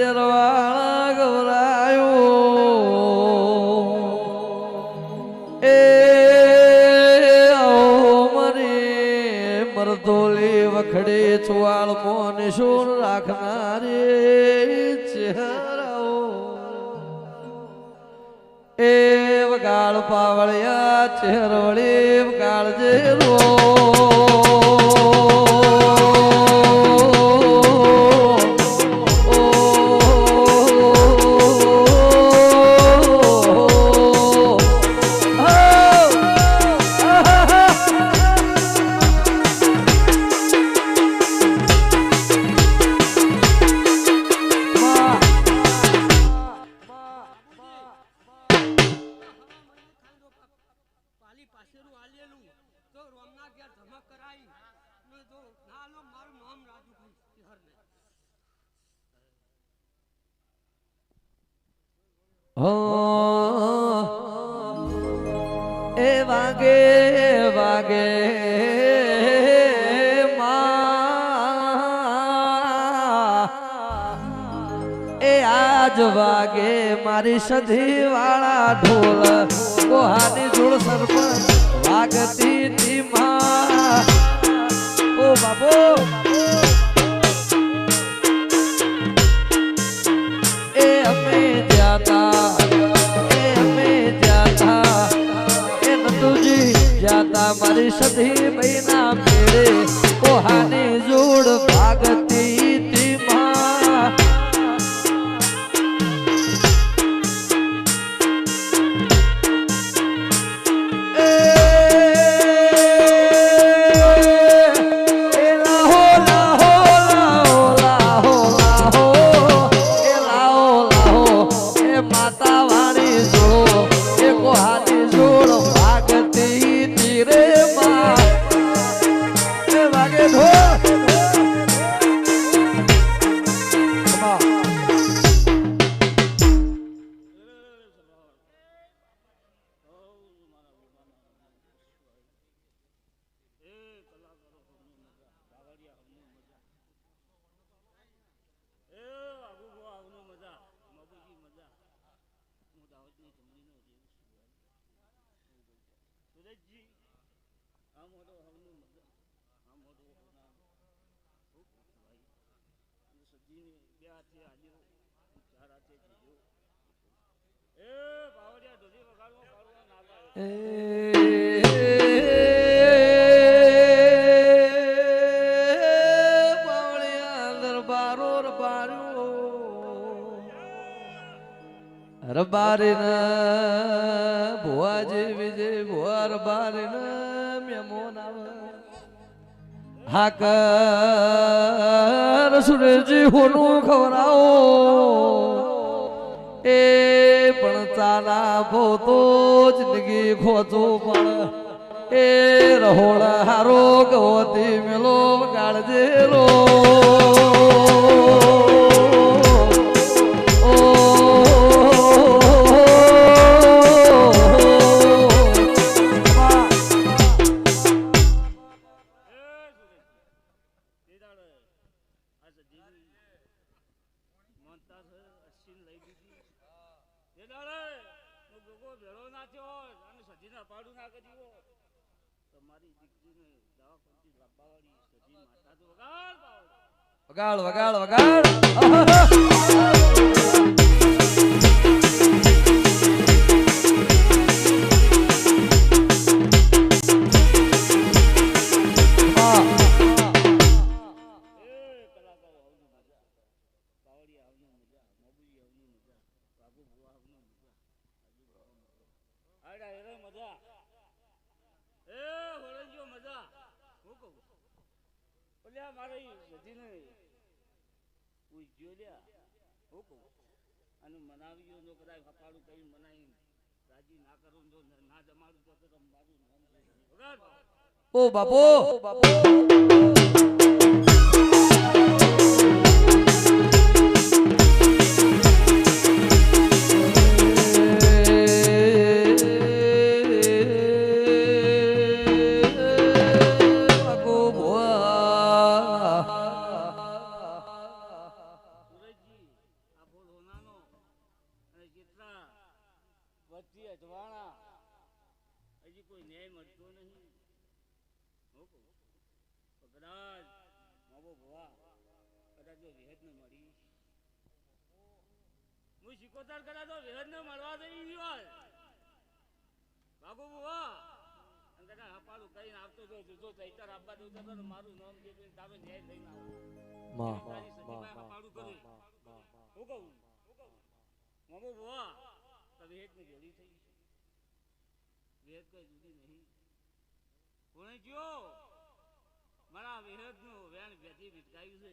ગજરવાળા ગવરાયો એ મરી મરદોલી વખડે ચુવાળ મોન શૂર રાખનારી ચહેરાઓ એ વગાળ પાવળિયા ચહેરવળી વગાળ જેરો એ વાગે વાગે એ આજ વાગે મારી સધી વાળા ઢોલ કોહાની જોડ સરપંચ વાગતી તી માં ઓ બાબો એ અમે જાતા મારી સધી મહિના મેળે કોહાની જોડ ભાગતી તી માં માતા વાળી જોડો એ કોહાની જોડ ભાગતી રબારી ના ભુવાજી વિજય ભુવા રબારી ના મેમોન આવે હાકર સુરેજી હોનું ખવરાવો એ પણ ચાલા ભોતો જિંદગી ખોજો પણ એ રહોડા હારો ગવતી મેલો ગાળજેલો વગાડ વગાડ વગાડ ઓ બાપો કેટલા વચ્ચે અજવાણા હજી કોઈ ન્યાય મળતો નહીં. હું કહું તો કદાચ માવો ભવા કદાચ જો વિહત ને મળી હું શિકોતર કદાચ તો વિહત ને મળવા જઈ ગયો બાબુ ભવા અને કદાચ હપાડું કરીને આવતો જો ચૈતર આપવા દઉં તો મારું નામ જે તારો ન્યાય લઈને આવો તારી સજીભાઈ હપાડું કરે. હું કહું મામો ભવા તો વિહત ને જોડી થઈ વેદ કોઈ જુદી નહીં. કોણે જ્યો મારા વેદ નું વેણ વ્યથી વિટકાયું છે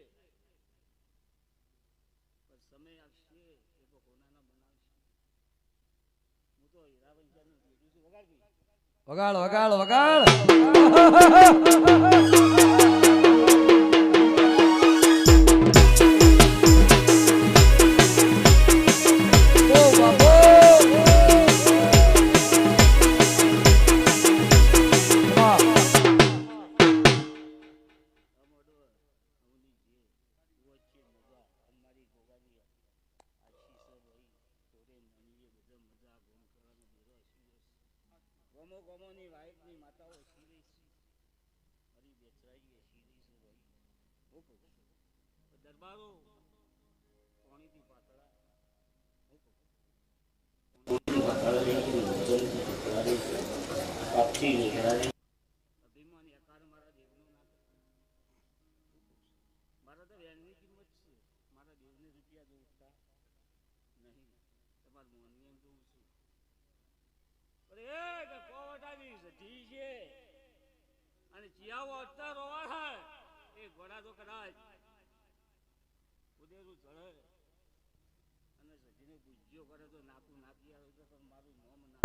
પણ સમય આવશે એ તો કોનાના બનાવશે. હું તો હીરાવંશા નું કીધું છું. વગાડવી વગાડ વગાડ વગાડ ગોમોની વાઇફની માતાઓ શીરી હરી બેચરાઈ શીરી છે ભાઈ. હું દરબારો પાણીથી પાતળા અભિમાની આકાર મારા દેવનો ના મારા તો વેણની કિંમત છે. મારા દેવને રૂપિયા જોતા નહીં. તમારે મોનવી એમ જોઉં છું અને ચિયાવો અત્તર રોવાય એ ઘોડા તો કદાચ ઉદેરું ચડે અને સજીને પૂજ્યો કરે તો નાતું નાતી આવે તો મારું નામ ના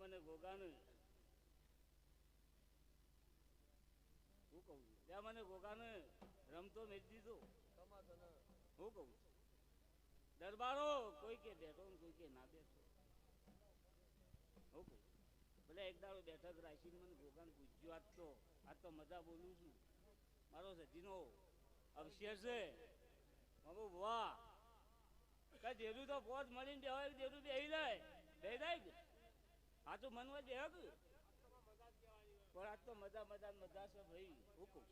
મને ગોગાને હું કહું ત્યાં મને ગોગાને રમતો મેચ દીધો. હું કહું દરબારો કોઈ કે બેઠો કોઈ કે ના બેઠો. હું કહું ભલે એક દાડો બેઠક રાખીને મને ગોગાને પૂછ્યું આજ તો મજા બોલું છું. મારો સજીનો અવસર છે બાબુ વાહ કઈ દેરું તો પોત મળીને બેવાય દેરું બેહી જાય બે જાય આ તો મનમાં જ પણ આજ તો મજા મજા મજા છે ભાઈ. હું કહું